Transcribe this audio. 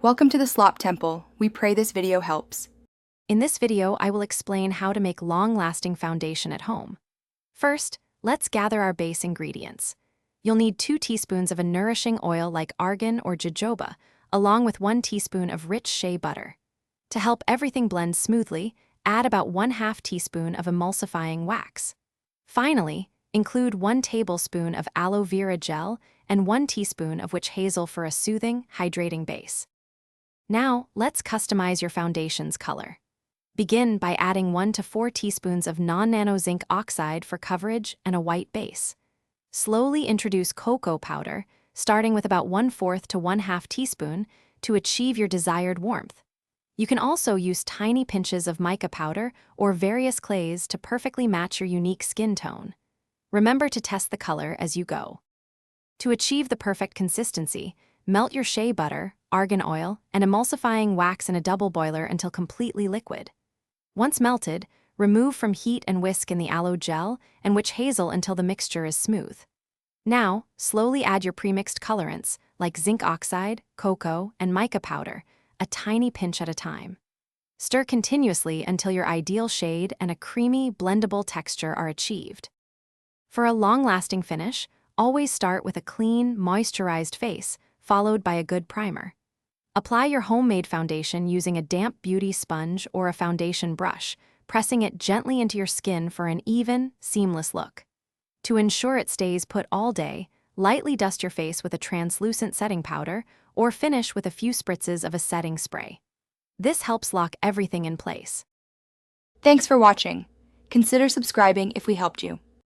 Welcome to the Slop Temple. We pray this video helps. In this video, I will explain how to make long-lasting foundation at home. First, let's gather our base ingredients. You'll need 2 teaspoons of a nourishing oil like argan or jojoba, along with 1 teaspoon of rich shea butter. To help everything blend smoothly, add about 1/2 teaspoon of emulsifying wax. Finally, include 1 tablespoon of aloe vera gel and 1 teaspoon of witch hazel for a soothing, hydrating base. Now, let's customize your foundation's color. Begin by adding 1 to 4 teaspoons of non-nano zinc oxide for coverage and a white base. Slowly introduce cocoa powder, starting with about 1/4 to 1/2 teaspoon to achieve your desired warmth. You can also use tiny pinches of mica powder or various clays to perfectly match your unique skin tone. Remember to test the color as you go. To achieve the perfect consistency, melt your shea butter, argan oil, and emulsifying wax in a double boiler until completely liquid. Once melted, remove from heat and whisk in the aloe gel and witch hazel until the mixture is smooth. Now, slowly add your premixed colorants like zinc oxide, cocoa, and mica powder, a tiny pinch at a time. Stir continuously until your ideal shade and a creamy, blendable texture are achieved. For a long-lasting finish, always start with a clean, moisturized face, followed by a good primer. Apply your homemade foundation using a damp beauty sponge or a foundation brush, pressing it gently into your skin for an even, seamless look. To ensure it stays put all day, lightly dust your face with a translucent setting powder or finish with a few spritzes of a setting spray. This helps lock everything in place. Thanks for watching. Consider subscribing if we helped you.